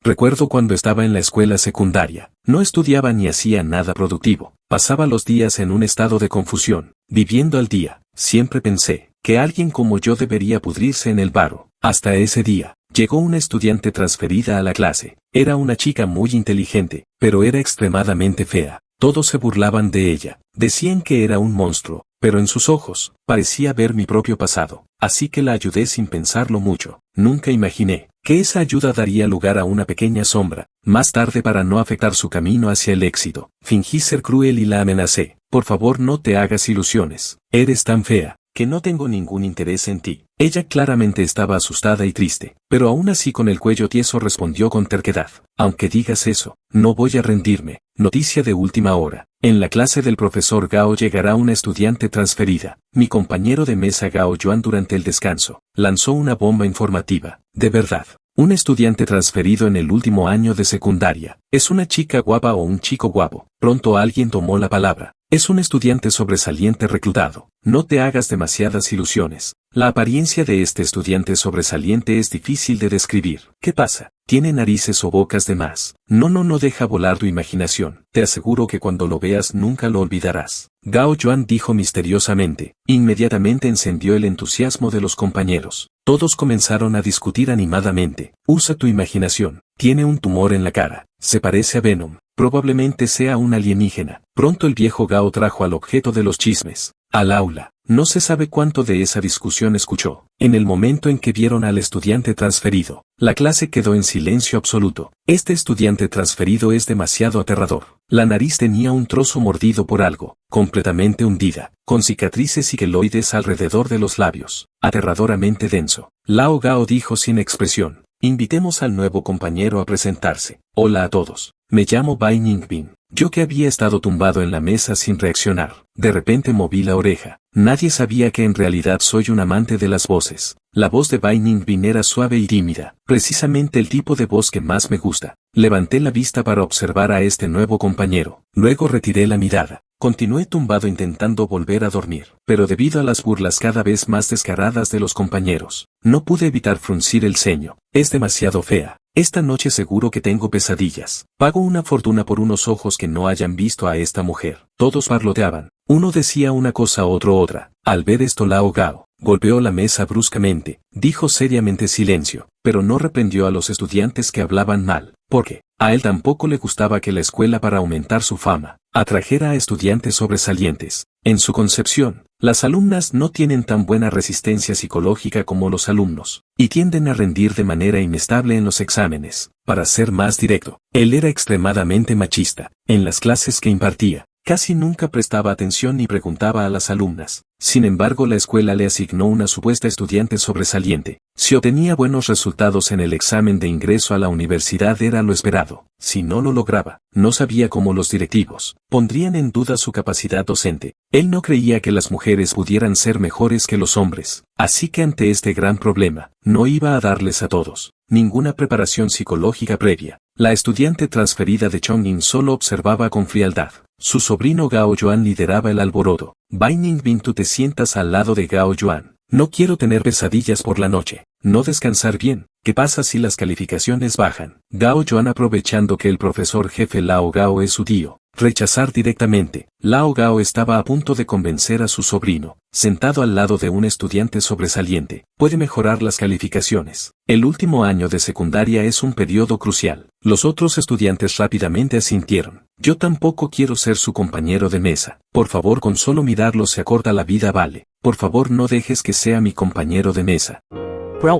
Recuerdo cuando estaba en la escuela secundaria, no estudiaba ni hacía nada productivo, pasaba los días en un estado de confusión, viviendo al día. Siempre pensé que alguien como yo debería pudrirse en el barro. Hasta ese día, llegó una estudiante transferida a la clase. Era una chica muy inteligente, pero era extremadamente fea. Todos se burlaban de ella, decían que era un monstruo, pero en sus ojos, parecía ver mi propio pasado, así que la ayudé sin pensarlo mucho. Nunca imaginé que esa ayuda daría lugar a una pequeña sombra. Más tarde, para no afectar su camino hacia el éxito, fingí ser cruel y la amenacé. Por favor, no te hagas ilusiones. Eres tan fea que no tengo ningún interés en ti. Ella claramente estaba asustada y triste, pero aún así con el cuello tieso respondió con terquedad. Aunque digas eso, no voy a rendirme. Noticia de última hora. En la clase del profesor Gao llegará una estudiante transferida. Mi compañero de mesa Gao Yuan durante el descanso lanzó una bomba informativa. De verdad, un estudiante transferido en el último año de secundaria. ¿Es una chica guapa o un chico guapo? Pronto alguien tomó la palabra. Es un estudiante sobresaliente reclutado. No te hagas demasiadas ilusiones. La apariencia de este estudiante sobresaliente es difícil de describir. ¿Qué pasa? ¿Tiene narices o bocas de más? No deja volar tu imaginación. Te aseguro que cuando lo veas nunca lo olvidarás. Gao Yuan dijo misteriosamente. Inmediatamente encendió el entusiasmo de los compañeros. Todos comenzaron a discutir animadamente. Usa tu imaginación. Tiene un tumor en la cara. Se parece a Venom. Probablemente sea un alienígena. Pronto el viejo Gao trajo al objeto de los chismes al aula. No se sabe cuánto de esa discusión escuchó. En el momento en que vieron al estudiante transferido, la clase quedó en silencio absoluto. Este estudiante transferido es demasiado aterrador. La nariz tenía un trozo mordido por algo, completamente hundida, con cicatrices y queloides alrededor de los labios. Aterradoramente denso. Lao Gao dijo sin expresión. Invitemos al nuevo compañero a presentarse. Hola a todos. Me llamo Bai Ningbin. Yo que había estado tumbado en la mesa sin reaccionar, de repente moví la oreja. Nadie sabía que en realidad soy un amante de las voces. La voz de Bai Ningbin era suave y tímida, precisamente el tipo de voz que más me gusta. Levanté la vista para observar a este nuevo compañero. Luego retiré la mirada. Continué tumbado intentando volver a dormir, pero debido a las burlas cada vez más descaradas de los compañeros, no pude evitar fruncir el ceño. Es demasiado fea. Esta noche seguro que tengo pesadillas. Pago una fortuna por unos ojos que no hayan visto a esta mujer. Todos parloteaban. Uno decía una cosa, otro otra. Al ver esto, Lao Gao golpeó la mesa bruscamente. Dijo seriamente silencio, pero no reprendió a los estudiantes que hablaban mal, porque a él tampoco le gustaba que la escuela, para aumentar su fama, atrajera a estudiantes sobresalientes. En su concepción, las alumnas no tienen tan buena resistencia psicológica como los alumnos, y tienden a rendir de manera inestable en los exámenes. Para ser más directo, él era extremadamente machista. En las clases que impartía, casi nunca prestaba atención ni preguntaba a las alumnas. Sin embargo, la escuela le asignó una supuesta estudiante sobresaliente. Si obtenía buenos resultados en el examen de ingreso a la universidad era lo esperado. Si no lo lograba, no sabía cómo los directivos pondrían en duda su capacidad docente. Él no creía que las mujeres pudieran ser mejores que los hombres. Así que ante este gran problema, no iba a darles a todos ninguna preparación psicológica previa. La estudiante transferida de Chongqing solo observaba con frialdad. Su sobrino Gao Yuan lideraba el alboroto. Bai Ningbin, tú te sientas al lado de Gao Yuan. No quiero tener pesadillas por la noche. No descansar bien. ¿Qué pasa si las calificaciones bajan? Gao Yuan, aprovechando que el profesor jefe Lao Gao es su tío, rechazar directamente. Lao Gao estaba a punto de convencer a su sobrino, sentado al lado de un estudiante sobresaliente, puede mejorar las calificaciones. El último año de secundaria es un periodo crucial. Los otros estudiantes rápidamente asintieron. Yo tampoco quiero ser su compañero de mesa. Por favor, con solo mirarlo se acorta la vida, vale. Por favor, no dejes que sea mi compañero de mesa.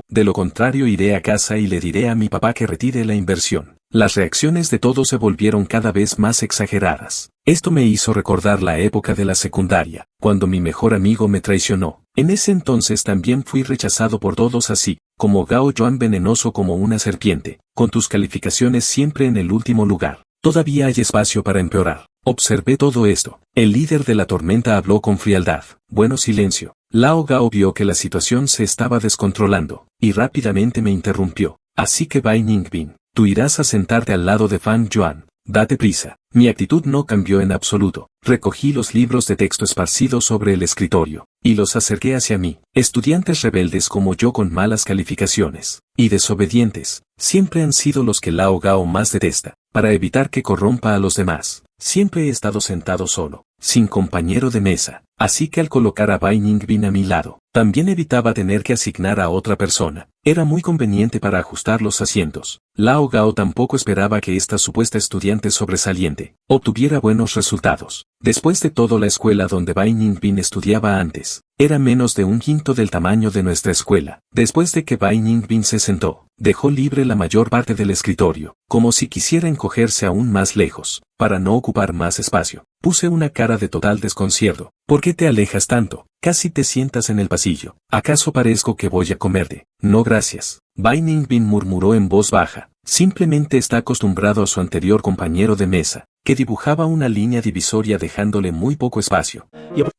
De lo contrario, iré a casa y le diré a mi papá que retire la inversión. Las reacciones de todos se volvieron cada vez más exageradas. Esto me hizo recordar la época de la secundaria, cuando mi mejor amigo me traicionó. En ese entonces también fui rechazado por todos, así como Gao Yuan, venenoso como una serpiente, con tus calificaciones siempre en el último lugar. Todavía hay espacio para empeorar. Observé todo esto. El líder de la tormenta habló con frialdad. Bueno, silencio. Lao Gao vio que la situación se estaba descontrolando, y rápidamente me interrumpió. Así que Bai Ningbin, tú irás a sentarte al lado de Fan Yuan. Date prisa. Mi actitud no cambió en absoluto. Recogí los libros de texto esparcidos sobre el escritorio, y los acerqué hacia mí. Estudiantes rebeldes como yo con malas calificaciones, y desobedientes, siempre han sido los que Lao Gao más detesta. Para evitar que corrompa a los demás, siempre he estado sentado solo, sin compañero de mesa, así que al colocar a Bai Ningbin a mi lado, también evitaba tener que asignar a otra persona. Era muy conveniente para ajustar los asientos. Lao Gao tampoco esperaba que esta supuesta estudiante sobresaliente obtuviera buenos resultados. Después de todo, la escuela donde Bai Ningbin estudiaba antes era menos de un quinto del tamaño de nuestra escuela. Después de que Bai Ningbin se sentó, dejó libre la mayor parte del escritorio, como si quisiera encogerse aún más lejos, para no ocupar más espacio. Puse una cara de total desconcierto. ¿Por qué te alejas tanto? Casi te sientas en el pasillo. ¿Acaso parezco que voy a comerte? No, gracias. Bai Ningbin murmuró en voz baja. Simplemente está acostumbrado a su anterior compañero de mesa, que dibujaba una línea divisoria dejándole muy poco espacio.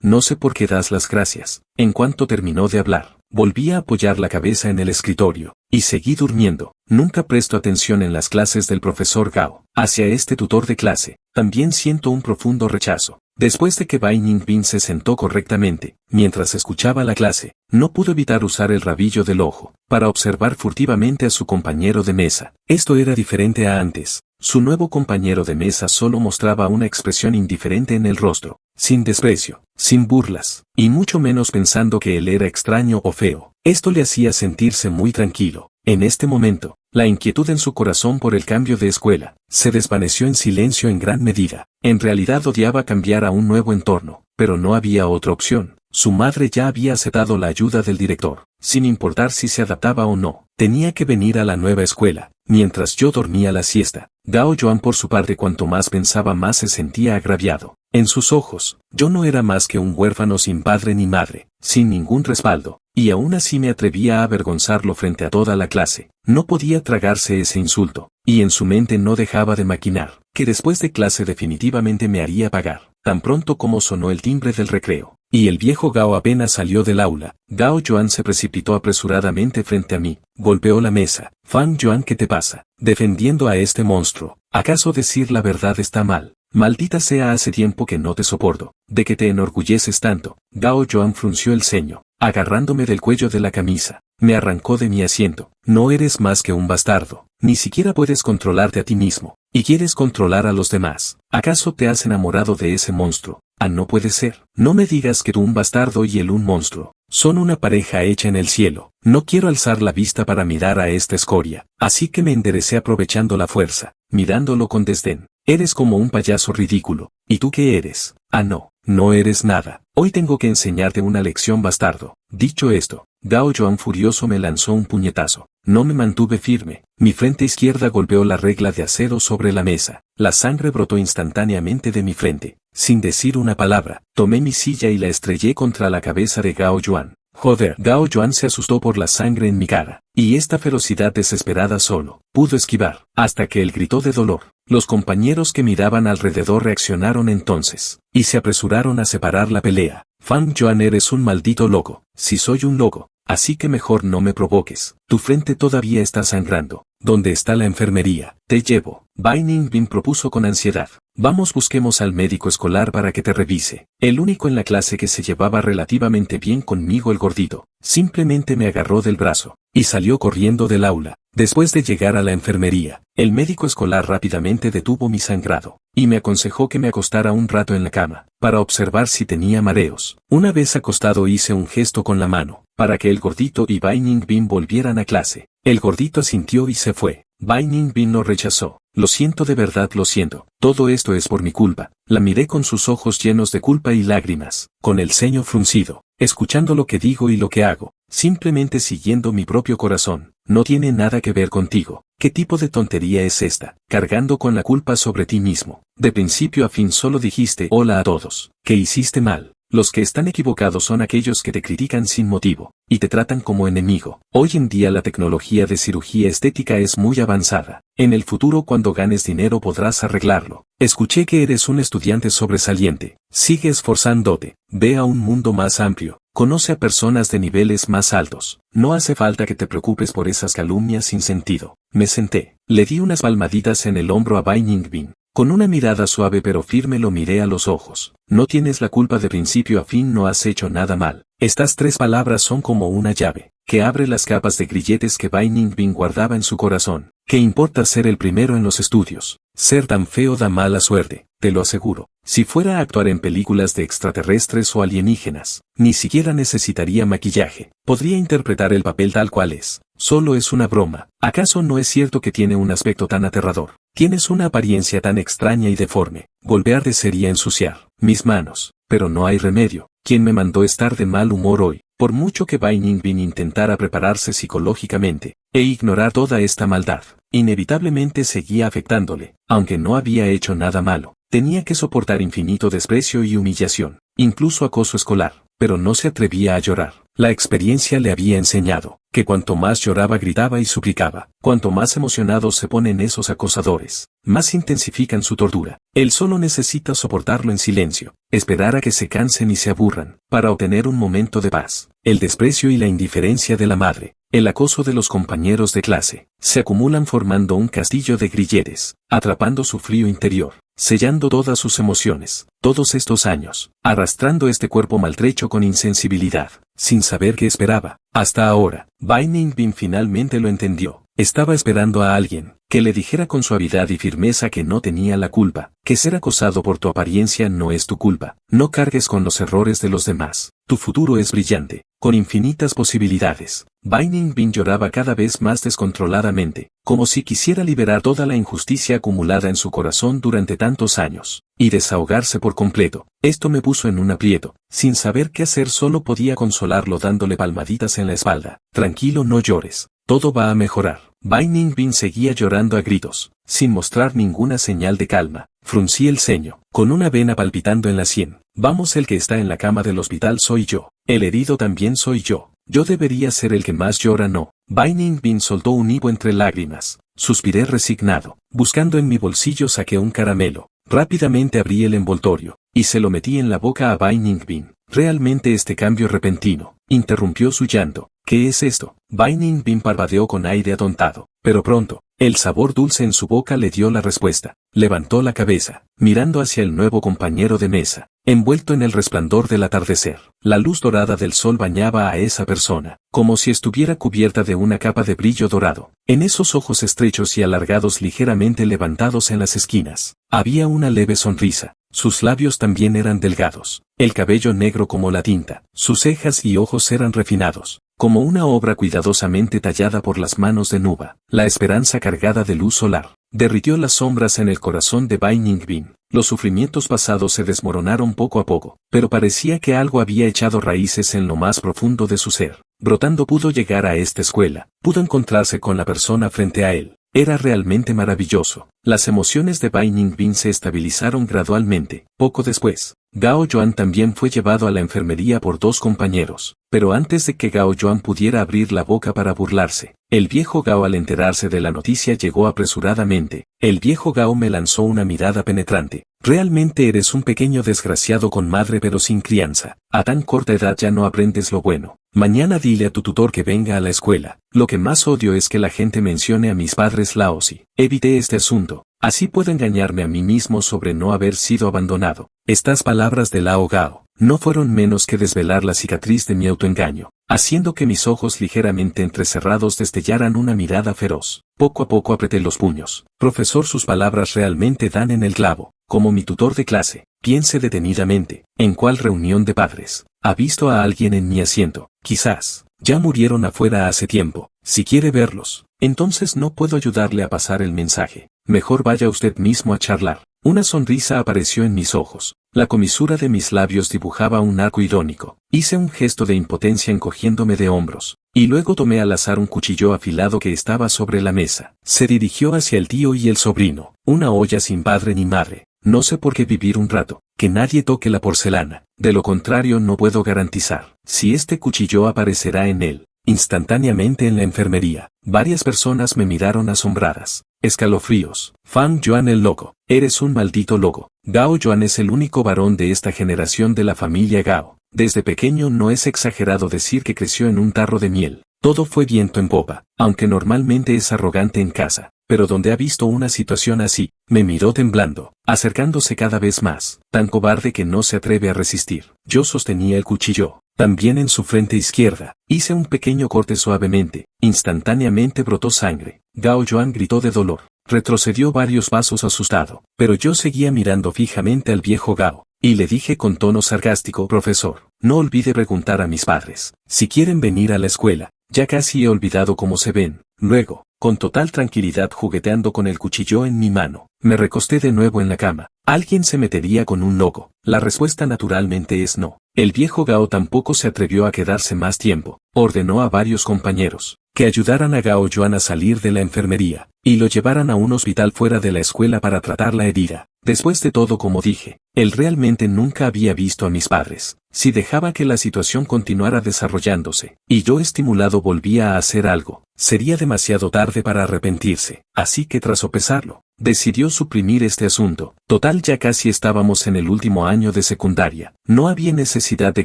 No sé por qué das las gracias. En cuanto terminó de hablar, volví a apoyar la cabeza en el escritorio, y seguí durmiendo. Nunca presto atención en las clases del profesor Gao. Hacia este tutor de clase, también siento un profundo rechazo. Después de que Bai Ningbin se sentó correctamente, mientras escuchaba la clase, no pudo evitar usar el rabillo del ojo, para observar furtivamente a su compañero de mesa. Esto era diferente a antes. Su nuevo compañero de mesa solo mostraba una expresión indiferente en el rostro, sin desprecio, sin burlas, y mucho menos pensando que él era extraño o feo. Esto le hacía sentirse muy tranquilo. En este momento, la inquietud en su corazón por el cambio de escuela se desvaneció en silencio en gran medida. En realidad odiaba cambiar a un nuevo entorno, pero no había otra opción. Su madre ya había aceptado la ayuda del director, sin importar si se adaptaba o no. Tenía que venir a la nueva escuela, mientras yo dormía la siesta. Gao Yuan por su parte, cuanto más pensaba más se sentía agraviado. En sus ojos, yo no era más que un huérfano sin padre ni madre, sin ningún respaldo, y aún así me atrevía a avergonzarlo frente a toda la clase. No podía tragarse ese insulto, y en su mente no dejaba de maquinar, que después de clase definitivamente me haría pagar, tan pronto como sonó el timbre del recreo. Y el viejo Gao apenas salió del aula. Gao Yuan se precipitó apresuradamente frente a mí, golpeó la mesa. Fan Yuan, ¿qué te pasa? Defendiendo a este monstruo. ¿Acaso decir la verdad está mal? Maldita sea, hace tiempo que no te soporto. ¿De que te enorgulleces tanto? Gao Yuan frunció el ceño, agarrándome del cuello de la camisa. Me arrancó de mi asiento. No eres más que un bastardo. Ni siquiera puedes controlarte a ti mismo. Y quieres controlar a los demás. ¿Acaso te has enamorado de ese monstruo? Ah, no puede ser. No me digas que tú, un bastardo, y él un monstruo, son una pareja hecha en el cielo. No quiero alzar la vista para mirar a esta escoria, así que me enderecé aprovechando la fuerza, mirándolo con desdén. Eres como un payaso ridículo. ¿Y tú qué eres? Ah, no, no eres nada. Hoy tengo que enseñarte una lección, bastardo. Dicho esto, Gao Yuan furioso me lanzó un puñetazo. No me mantuve firme. Mi frente izquierda golpeó la regla de acero sobre la mesa. La sangre brotó instantáneamente de mi frente. Sin decir una palabra, tomé mi silla y la estrellé contra la cabeza de Gao Yuan. Joder. Gao Yuan se asustó por la sangre en mi cara, y esta ferocidad desesperada solo pudo esquivar, hasta que él gritó de dolor. Los compañeros que miraban alrededor reaccionaron entonces, y se apresuraron a separar la pelea. Fan Yuan, eres un maldito loco. Si soy un loco, así que mejor no me provoques. Tu frente todavía está sangrando. ¿Dónde está la enfermería? Te llevo. Bai Ningbin propuso con ansiedad. Vamos, busquemos al médico escolar para que te revise. El único en la clase que se llevaba relativamente bien conmigo, el gordito, simplemente me agarró del brazo, y salió corriendo del aula. Después de llegar a la enfermería, el médico escolar rápidamente detuvo mi sangrado, y me aconsejó que me acostara un rato en la cama, para observar si tenía mareos. Una vez acostado hice un gesto con la mano, para que el gordito y Bai Ningbin volvieran a clase. El gordito asintió y se fue. Bai Ningbin lo rechazó. Lo siento, de verdad lo siento. Todo esto es por mi culpa. La miré con sus ojos llenos de culpa y lágrimas, con el ceño fruncido, escuchando lo que digo y lo que hago, simplemente siguiendo mi propio corazón. No tiene nada que ver contigo. ¿Qué tipo de tontería es esta? Cargando con la culpa sobre ti mismo. De principio a fin solo dijiste hola a todos. ¿Qué hiciste mal? Los que están equivocados son aquellos que te critican sin motivo, y te tratan como enemigo. Hoy en día la tecnología de cirugía estética es muy avanzada. En el futuro, cuando ganes dinero, podrás arreglarlo. Escuché que eres un estudiante sobresaliente. Sigue esforzándote. Ve a un mundo más amplio. Conoce a personas de niveles más altos. No hace falta que te preocupes por esas calumnias sin sentido. Me senté. Le di unas palmaditas en el hombro a Bai Ningbin, Con una mirada suave pero firme lo miré a los ojos. No tienes la culpa de principio a fin, no has hecho nada mal. Estas 3 palabras son como una llave, que abre las capas de grilletes que Bai Ningbin guardaba en su corazón. ¿Qué importa ser el primero en los estudios? Ser tan feo da mala suerte, te lo aseguro. Si fuera a actuar en películas de extraterrestres o alienígenas, ni siquiera necesitaría maquillaje. Podría interpretar el papel tal cual es. Solo es una broma. ¿Acaso no es cierto que tiene un aspecto tan aterrador? Tienes una apariencia tan extraña y deforme. Golpearte sería ensuciar mis manos. Pero no hay remedio. ¿Quién me mandó estar de mal humor hoy? Por mucho que Bai Ningbin intentara prepararse psicológicamente e ignorar toda esta maldad, inevitablemente seguía afectándole, aunque no había hecho nada malo. Tenía que soportar infinito desprecio y humillación, incluso acoso escolar, pero no se atrevía a llorar. La experiencia le había enseñado que cuanto más lloraba, gritaba y suplicaba, cuanto más emocionados se ponen esos acosadores, más intensifican su tortura. Él solo necesita soportarlo en silencio, esperar a que se cansen y se aburran, para obtener un momento de paz. El desprecio y la indiferencia de la madre, el acoso de los compañeros de clase, se acumulan formando un castillo de grilletes, atrapando su frío interior, sellando todas sus emociones, todos estos años, arrastrando este cuerpo maltrecho con insensibilidad, sin saber qué esperaba. Hasta ahora, Bai Ningbin finalmente lo entendió. Estaba esperando a alguien que le dijera con suavidad y firmeza que no tenía la culpa, que ser acosado por tu apariencia no es tu culpa. No cargues con los errores de los demás. Tu futuro es brillante, con infinitas posibilidades. Bai Ningbin lloraba cada vez más descontroladamente, como si quisiera liberar toda la injusticia acumulada en su corazón durante tantos años, y desahogarse por completo. Esto me puso en un aprieto. Sin saber qué hacer, solo podía consolarlo dándole palmaditas en la espalda. Tranquilo, no llores. Todo va a mejorar. Bai Ningbin seguía llorando a gritos, sin mostrar ninguna señal de calma. Fruncí el ceño, con una vena palpitando en la sien. Vamos, el que está en la cama del hospital soy yo. El herido también soy yo. Yo debería ser el que más llora, ¿no? Bai Ningbin soltó un hipo entre lágrimas. Suspiré resignado. Buscando en mi bolsillo saqué un caramelo. Rápidamente abrí el envoltorio, y se lo metí en la boca a Bai Ningbin. Realmente este cambio repentino interrumpió su llanto. ¿Qué es esto? Bai Ningbin parpadeó con aire atontado, pero pronto, el sabor dulce en su boca le dio la respuesta. Levantó la cabeza, mirando hacia el nuevo compañero de mesa, envuelto en el resplandor del atardecer. La luz dorada del sol bañaba a esa persona, como si estuviera cubierta de una capa de brillo dorado. En esos ojos estrechos y alargados ligeramente levantados en las esquinas, había una leve sonrisa. Sus labios también eran delgados, el cabello negro como la tinta, sus cejas y ojos eran refinados, como una obra cuidadosamente tallada por las manos de Nuba. La esperanza cargada de luz solar derritió las sombras en el corazón de Bai Ningbin. Los sufrimientos pasados se desmoronaron poco a poco, pero parecía que algo había echado raíces en lo más profundo de su ser. Brotando pudo llegar a esta escuela, pudo encontrarse con la persona frente a él. Era realmente maravilloso. Las emociones de Bai Ningbin se estabilizaron gradualmente. Poco después, Gao Yuan también fue llevado a la enfermería por 2 compañeros. Pero antes de que Gao Yuan pudiera abrir la boca para burlarse, el viejo Gao, al enterarse de la noticia, llegó apresuradamente. El viejo Gao me lanzó una mirada penetrante. Realmente eres un pequeño desgraciado con madre pero sin crianza. A tan corta edad ya no aprendes lo bueno. Mañana dile a tu tutor que venga a la escuela. Lo que más odio es que la gente mencione a mis padres Laozi. Evité este asunto. Así puedo engañarme a mí mismo sobre no haber sido abandonado. Estas palabras de Lao Gao no fueron menos que desvelar la cicatriz de mi autoengaño, haciendo que mis ojos ligeramente entrecerrados destellaran una mirada feroz. Poco a poco apreté los puños. Profesor, sus palabras realmente dan en el clavo. Como mi tutor de clase, piense detenidamente, ¿en cuál reunión de padres ha visto a alguien en mi asiento? Quizás ya murieron afuera hace tiempo. Si quiere verlos, entonces no puedo ayudarle a pasar el mensaje. Mejor vaya usted mismo a charlar. Una sonrisa apareció en mis ojos. La comisura de mis labios dibujaba un arco irónico. Hice un gesto de impotencia encogiéndome de hombros, y luego tomé al azar un cuchillo afilado que estaba sobre la mesa. Se dirigió hacia el tío y el sobrino. Una olla sin padre ni madre. No sé por qué vivir un rato. Que nadie toque la porcelana. De lo contrario no puedo garantizar si este cuchillo aparecerá en él. Instantáneamente en la enfermería, varias personas me miraron asombradas. Escalofríos. Fang Yuan el loco. Eres un maldito loco. Gao Yuan es el único varón de esta generación de la familia Gao. Desde pequeño no es exagerado decir que creció en un tarro de miel. Todo fue viento en popa, aunque normalmente es arrogante en casa, pero donde ha visto una situación así, me miró temblando, acercándose cada vez más, tan cobarde que no se atreve a resistir. Yo sostenía el cuchillo, también en su frente izquierda, hice un pequeño corte suavemente, instantáneamente brotó sangre. Gao Yuan gritó de dolor, retrocedió varios pasos asustado, pero yo seguía mirando fijamente al viejo Gao, y le dije con tono sarcástico: profesor, no olvide preguntar a mis padres, si quieren venir a la escuela, ya casi he olvidado cómo se ven. Luego, con total tranquilidad jugueteando con el cuchillo en mi mano, me recosté de nuevo en la cama. ¿Alguien se metería con un loco? La respuesta naturalmente es no. El viejo Gao tampoco se atrevió a quedarse más tiempo. Ordenó a varios compañeros que ayudaran a Gao Yuan a salir de la enfermería, y lo llevaran a un hospital fuera de la escuela para tratar la herida. Después de todo, como dije, él realmente nunca había visto a mis padres. Si dejaba que la situación continuara desarrollándose, y yo estimulado volvía a hacer algo, sería demasiado tarde para arrepentirse. Así que tras sopesarlo, decidió suprimir este asunto. Total, ya casi estábamos en el último año de secundaria. No había necesidad de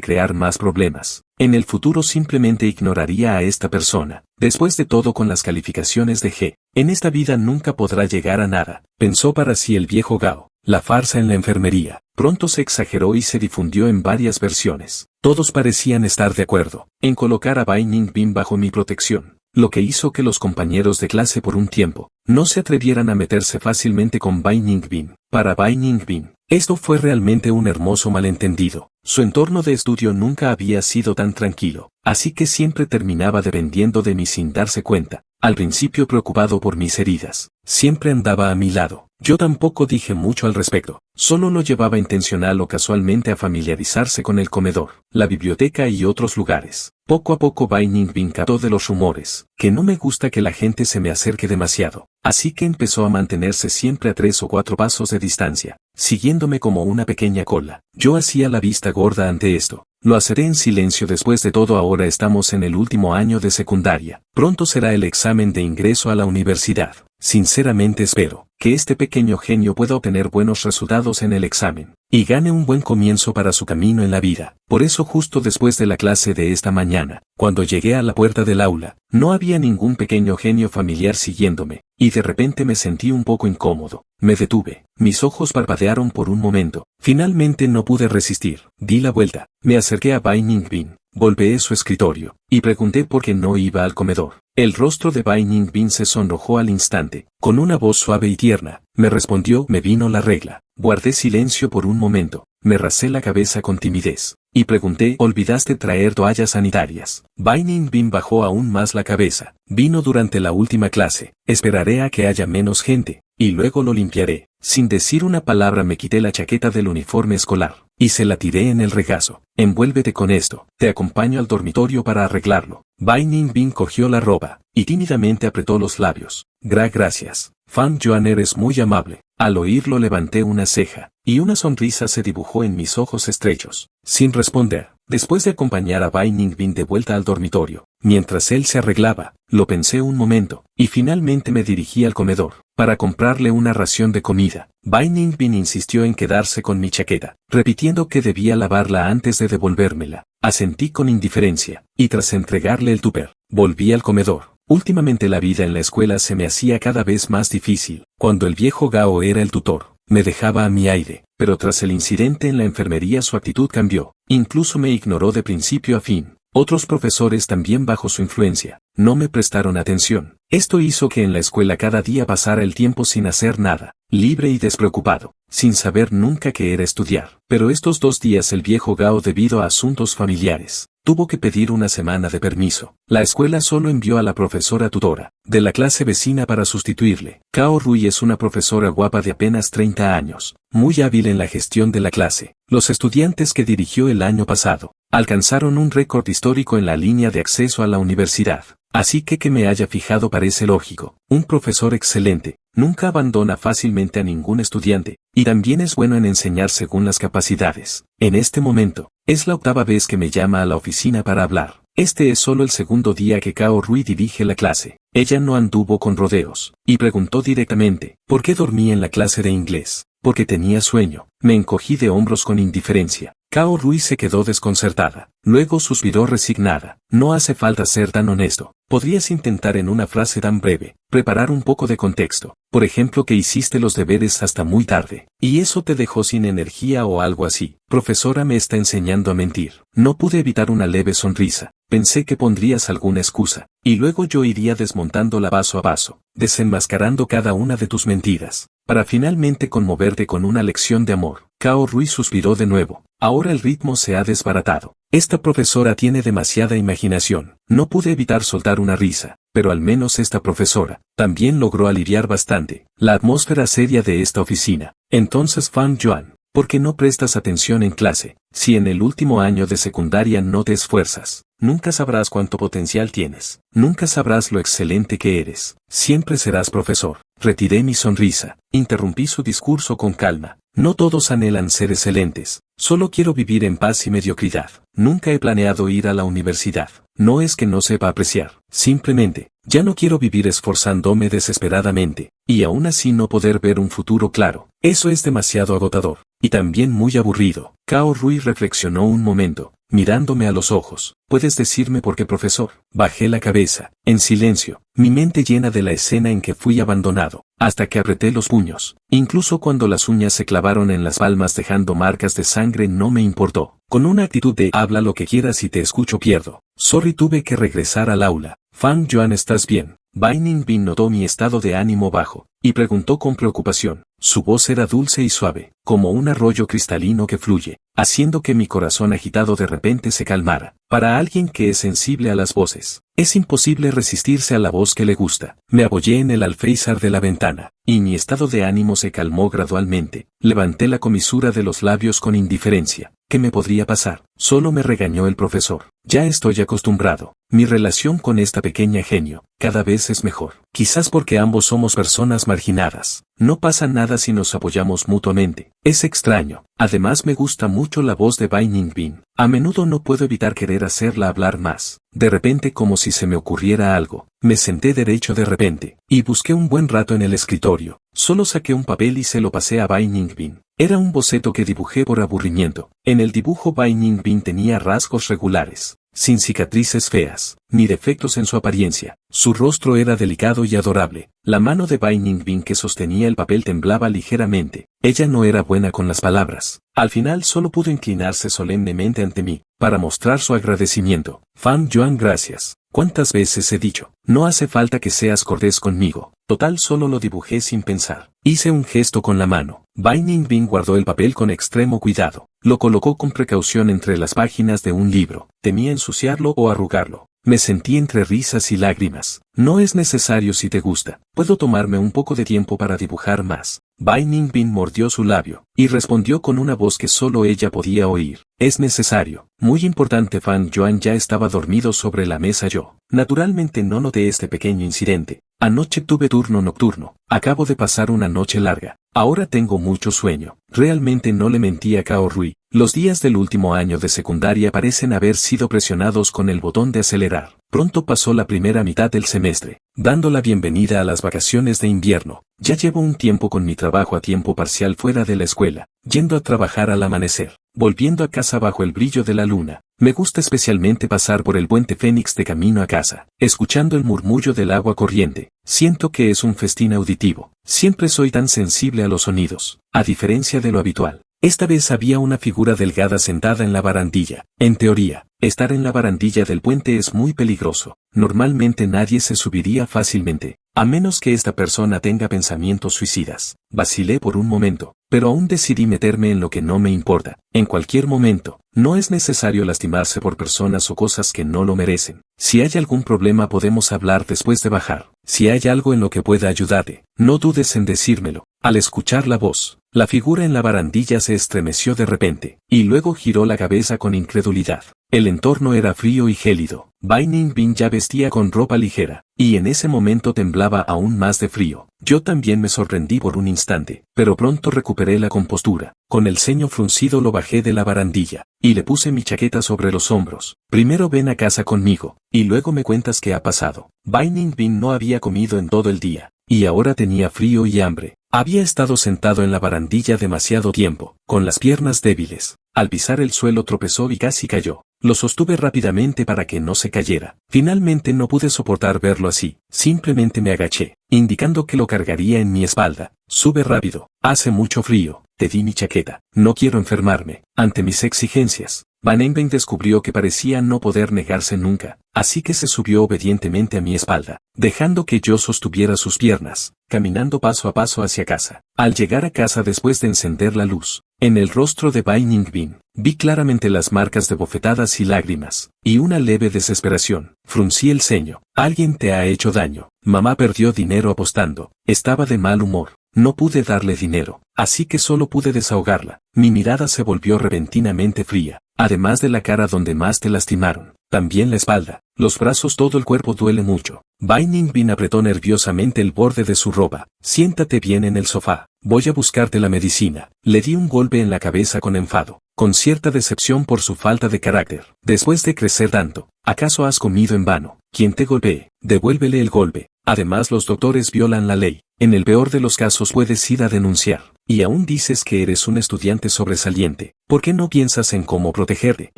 crear más problemas. En el futuro simplemente ignoraría a esta persona. Después de todo, con las calificaciones de G, en esta vida nunca podrá llegar a nada, pensó para sí el viejo Gao. La farsa en la enfermería pronto se exageró y se difundió en varias versiones. Todos parecían estar de acuerdo en colocar a Bai Ningbin bajo mi protección, lo que hizo que los compañeros de clase por un tiempo no se atrevieran a meterse fácilmente con Bai Ningbin. Para Bai Ningbin, esto fue realmente un hermoso malentendido. Su entorno de estudio nunca había sido tan tranquilo, así que siempre terminaba dependiendo de mí sin darse cuenta. Al principio, preocupado por mis heridas, siempre andaba a mi lado. Yo tampoco dije mucho al respecto, solo lo llevaba intencional o casualmente a familiarizarse con el comedor, la biblioteca y otros lugares. Poco a poco Bai Ningbin captó de los rumores que no me gusta que la gente se me acerque demasiado, así que empezó a mantenerse siempre a 3 o 4 pasos de distancia, siguiéndome como una pequeña cola. Yo hacía la vista gorda ante esto. Lo haré en silencio. Después de todo, ahora estamos en el último año de secundaria. Pronto será el examen de ingreso a la universidad. Sinceramente espero que este pequeño genio pueda obtener buenos resultados en el examen y gane un buen comienzo para su camino en la vida. Por eso, justo después de la clase de esta mañana, cuando llegué a la puerta del aula, no había ningún pequeño genio familiar siguiéndome, y de repente me sentí un poco incómodo. Me detuve, mis ojos parpadearon por un momento. Finalmente no pude resistir. Di la vuelta, me acerqué a Bai Ningbin, golpeé su escritorio, y pregunté por qué no iba al comedor. El rostro de Bai Ningbin se sonrojó al instante. Con una voz suave y tierna, me respondió: me vino la regla. Guardé silencio por un momento, me rasé la cabeza con timidez, y pregunté: ¿olvidaste traer toallas sanitarias? Bai Ningbin bajó aún más la cabeza. Vino durante la última clase. Esperaré a que haya menos gente, y luego lo limpiaré. Sin decir una palabra me quité la chaqueta del uniforme escolar, y se la tiré en el regazo. Envuélvete con esto, te acompaño al dormitorio para arreglarlo. Bai Ningbin cogió la ropa, y tímidamente apretó los labios. Gracias. Fan Yuan, eres muy amable. Al oírlo levanté una ceja, y una sonrisa se dibujó en mis ojos estrechos. Sin responder, después de acompañar a Bai Ningbin de vuelta al dormitorio, mientras él se arreglaba, lo pensé un momento, y finalmente me dirigí al comedor para comprarle una ración de comida. Bai Ningbin insistió en quedarse con mi chaqueta, repitiendo que debía lavarla antes de devolvérmela. Asentí con indiferencia, y tras entregarle el tupper, volví al comedor. Últimamente la vida en la escuela se me hacía cada vez más difícil. Cuando el viejo Gao era el tutor, me dejaba a mi aire, pero tras el incidente en la enfermería su actitud cambió. Incluso me ignoró de principio a fin. Otros profesores, también bajo su influencia, no me prestaron atención. Esto hizo que en la escuela cada día pasara el tiempo sin hacer nada, libre y despreocupado, sin saber nunca qué era estudiar. Pero estos 2 días el viejo Gao, debido a asuntos familiares, tuvo que pedir una semana de permiso. La escuela solo envió a la profesora tutora de la clase vecina para sustituirle. Cao Rui es una profesora guapa de apenas 30 años, muy hábil en la gestión de la clase. Los estudiantes que dirigió el año pasado alcanzaron un récord histórico en la línea de acceso a la universidad. Así que me haya fijado parece lógico. Un profesor excelente nunca abandona fácilmente a ningún estudiante, y también es bueno en enseñar según las capacidades. En este momento, es la 8ª vez que me llama a la oficina para hablar. Este es solo el 2º día que Cao Rui dirige la clase. Ella no anduvo con rodeos, y preguntó directamente: ¿por qué dormí en la clase de inglés? Porque tenía sueño. Me encogí de hombros con indiferencia. Cao Rui se quedó desconcertada. Luego suspiró resignada. No hace falta ser tan honesto. Podrías intentar en una frase tan breve, preparar un poco de contexto. Por ejemplo, que hiciste los deberes hasta muy tarde, y eso te dejó sin energía o algo así. Profesora, me está enseñando a mentir. No pude evitar una leve sonrisa. Pensé que pondrías alguna excusa, y luego yo iría desmontándola paso a paso, desenmascarando cada una de tus mentiras, para finalmente conmoverte con una lección de amor. Cao Rui suspiró de nuevo. Ahora el ritmo se ha desbaratado. Esta profesora tiene demasiada imaginación. No pude evitar soltar una risa, pero al menos esta profesora también logró aliviar bastante la atmósfera seria de esta oficina. Entonces, Fan Yuan, ¿por qué no prestas atención en clase? Si en el último año de secundaria no te esfuerzas, nunca sabrás cuánto potencial tienes. Nunca sabrás lo excelente que eres. Siempre serás profesor. Retiré mi sonrisa. Interrumpí su discurso con calma. No todos anhelan ser excelentes. Solo quiero vivir en paz y mediocridad. Nunca he planeado ir a la universidad. No es que no sepa apreciar. Simplemente, ya no quiero vivir esforzándome desesperadamente, y aún así no poder ver un futuro claro. Eso es demasiado agotador, y también muy aburrido. Cao Rui reflexionó un momento, mirándome a los ojos. ¿Puedes decirme por qué, profesor? Bajé la cabeza, en silencio, mi mente llena de la escena en que fui abandonado, hasta que apreté los puños. Incluso cuando las uñas se clavaron en las palmas dejando marcas de sangre no me importó. Con una actitud de habla lo que quieras y te escucho pierdo. Sorry, tuve que regresar al aula. Fan Yuan, ¿estás bien? Bai Ningbin notó mi estado de ánimo bajo, y preguntó con preocupación. Su voz era dulce y suave, como un arroyo cristalino que fluye, haciendo que mi corazón agitado de repente se calmara. Para alguien que es sensible a las voces, es imposible resistirse a la voz que le gusta. Me apoyé en el alféizar de la ventana, y mi estado de ánimo se calmó gradualmente. Levanté la comisura de los labios con indiferencia. ¿Qué me podría pasar? Solo me regañó el profesor. Ya estoy acostumbrado. Mi relación con esta pequeña genio, cada vez es mejor. Quizás porque ambos somos personas marginadas. No pasa nada si nos apoyamos mutuamente. Es extraño. Además me gusta mucho la voz de Bai Ningbin. A menudo no puedo evitar querer hacerla hablar más. De repente, como si se me ocurriera algo, me senté derecho de repente, y busqué un buen rato en el escritorio. Solo saqué un papel y se lo pasé a Bai Ningbin. Era un boceto que dibujé por aburrimiento. En el dibujo Bai Ningbin tenía rasgos regulares, sin cicatrices feas, ni defectos en su apariencia. Su rostro era delicado y adorable. La mano de Bai Ningbin que sostenía el papel temblaba ligeramente. Ella no era buena con las palabras. Al final solo pudo inclinarse solemnemente ante mí, para mostrar su agradecimiento. Fan Yuan, gracias. ¿Cuántas veces he dicho? No hace falta que seas cortés conmigo. Total, solo lo dibujé sin pensar. Hice un gesto con la mano. Bai Ningbin guardó el papel con extremo cuidado. Lo colocó con precaución entre las páginas de un libro. Temía ensuciarlo o arrugarlo. Me sentí entre risas y lágrimas. No es necesario si te gusta. Puedo tomarme un poco de tiempo para dibujar más. Bai Ningbin mordió su labio, y respondió con una voz que solo ella podía oír. Es necesario. Muy importante. Fan Yuan ya estaba dormido sobre la mesa. Yo, naturalmente, no noté este pequeño incidente. Anoche tuve turno nocturno. Acabo de pasar una noche larga. Ahora tengo mucho sueño. Realmente no le mentí a Cao Rui. Los días del último año de secundaria parecen haber sido presionados con el botón de acelerar. Pronto pasó la primera mitad del semestre, dando la bienvenida a las vacaciones de invierno. Ya llevo un tiempo con mi trabajo a tiempo parcial fuera de la escuela, yendo a trabajar al amanecer, volviendo a casa bajo el brillo de la luna. Me gusta especialmente pasar por el puente Fénix de camino a casa, escuchando el murmullo del agua corriente. Siento que es un festín auditivo. Siempre soy tan sensible a los sonidos, a diferencia de lo habitual. Esta vez había una figura delgada sentada en la barandilla. En teoría, estar en la barandilla del puente es muy peligroso. Normalmente nadie se subiría fácilmente, a menos que esta persona tenga pensamientos suicidas. Vacilé por un momento, pero aún decidí meterme en lo que no me importa. En cualquier momento, no es necesario lastimarse por personas o cosas que no lo merecen. Si hay algún problema podemos hablar después de bajar. Si hay algo en lo que pueda ayudarte, no dudes en decírmelo. Al escuchar la voz, la figura en la barandilla se estremeció de repente, y luego giró la cabeza con incredulidad. El entorno era frío y gélido. Bai Ningbin ya vestía con ropa ligera, y en ese momento temblaba aún más de frío. Yo también me sorprendí por un instante, pero pronto recuperé la compostura. Con el ceño fruncido lo bajé de la barandilla, y le puse mi chaqueta sobre los hombros. Primero ven a casa conmigo, y luego me cuentas qué ha pasado. Bai Ningbin no había comido en todo el día, y ahora tenía frío y hambre. Había estado sentado en la barandilla demasiado tiempo, con las piernas débiles. Al pisar el suelo tropezó y casi cayó. Lo sostuve rápidamente para que no se cayera. Finalmente no pude soportar verlo así. Simplemente me agaché, indicando que lo cargaría en mi espalda. Sube rápido. Hace mucho frío. Te di mi chaqueta. No quiero enfermarme. Ante mis exigencias, Van Eyck descubrió que parecía no poder negarse nunca, así que se subió obedientemente a mi espalda, dejando que yo sostuviera sus piernas, caminando paso a paso hacia casa. Al llegar a casa después de encender la luz, en el rostro de Van Eyck vi claramente las marcas de bofetadas y lágrimas, y una leve desesperación. Fruncí el ceño. Alguien te ha hecho daño. Mamá perdió dinero apostando. Estaba de mal humor. No pude darle dinero, así que solo pude desahogarla. Mi mirada se volvió repentinamente fría. Además de la cara donde más te lastimaron, también la espalda, los brazos, todo el cuerpo duele mucho. Van Eyck apretó nerviosamente el borde de su ropa. Siéntate bien en el sofá. Voy a buscarte la medicina. Le di un golpe en la cabeza con enfado, con cierta decepción por su falta de carácter. Después de crecer tanto, ¿acaso has comido en vano? Quien te golpee, devuélvele el golpe. Además, los doctores violan la ley. En el peor de los casos puedes ir a denunciar. Y aún dices que eres un estudiante sobresaliente. ¿Por qué no piensas en cómo protegerte?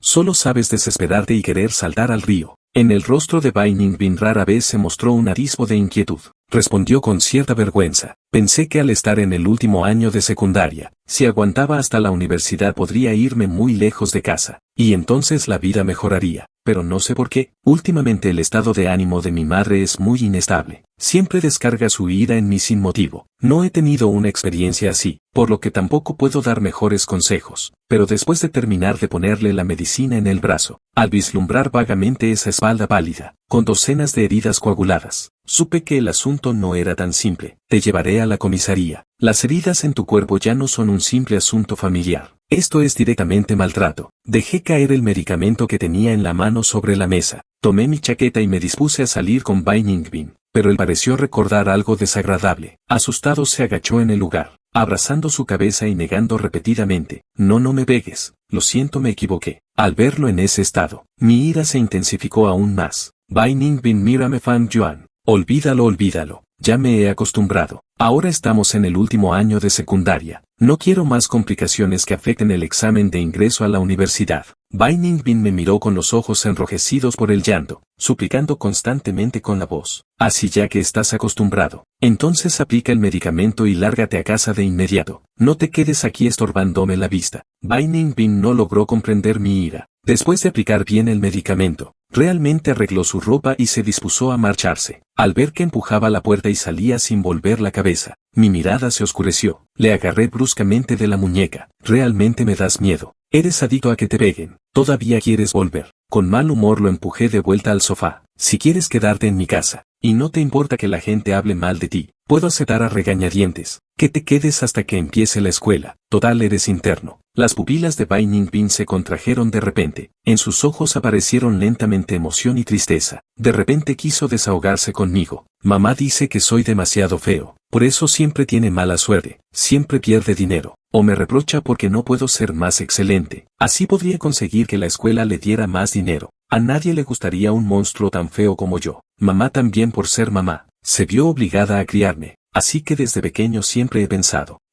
Solo sabes desesperarte y querer saltar al río. En el rostro de Van Eyck rara vez se mostró un atisbo de inquietud. Respondió con cierta vergüenza. Pensé que al estar en el último año de secundaria, si aguantaba hasta la universidad podría irme muy lejos de casa, y entonces la vida mejoraría. Pero no sé por qué, últimamente el estado de ánimo de mi madre es muy inestable. Siempre descarga su ira en mí sin motivo. No he tenido una experiencia así, por lo que tampoco puedo dar mejores consejos. Pero después de terminar de ponerle la medicina en el brazo, al vislumbrar vagamente esa espalda pálida, con docenas de heridas coaguladas, supe que el asunto no era tan simple. Te llevaré a la comisaría. Las heridas en tu cuerpo ya no son un simple asunto familiar. Esto es directamente maltrato. Dejé caer el medicamento que tenía en la mano sobre la mesa. Tomé mi chaqueta y me dispuse a salir con Van Eyck, pero él pareció recordar algo desagradable. Asustado se agachó en el lugar, abrazando su cabeza y negando repetidamente. No me pegues. Lo siento, me equivoqué. Al verlo en ese estado, mi ira se intensificó aún más. Van Eyck, mírame, Fan Yuan. Olvídalo. Ya me he acostumbrado. Ahora estamos en el último año de secundaria. No quiero más complicaciones que afecten el examen de ingreso a la universidad. Van Eyck me miró con los ojos enrojecidos por el llanto, suplicando constantemente con la voz. Así ya que estás acostumbrado, entonces aplica el medicamento y lárgate a casa de inmediato. No te quedes aquí estorbándome la vista. Van Eyck no logró comprender mi ira. Después de aplicar bien el medicamento, realmente arregló su ropa y se dispuso a marcharse. Al ver que empujaba la puerta y salía sin volver la cabeza, mi mirada se oscureció. Le agarré bruscamente de la muñeca. Realmente me das miedo. Eres adicto a que te peguen. Todavía quieres volver. Con mal humor lo empujé de vuelta al sofá. Si quieres quedarte en mi casa, y no te importa que la gente hable mal de ti, puedo aceptar a regañadientes que te quedes hasta que empiece la escuela. Total, eres interno. Las pupilas de Van Eyck se contrajeron de repente. En sus ojos aparecieron lentamente emoción y tristeza. De repente quiso desahogarse conmigo. Mamá dice que soy demasiado feo. Por eso siempre tiene mala suerte. Siempre pierde dinero. O me reprocha porque no puedo ser más excelente. Así podría conseguir que la escuela le diera más dinero. A nadie le gustaría un monstruo tan feo como yo. Mamá también, por ser mamá, se vio obligada a criarme. Así que desde pequeño siempre he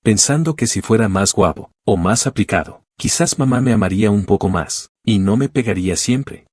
pensando que si fuera más guapo, o más aplicado, quizás mamá me amaría un poco más, y no me pegaría siempre.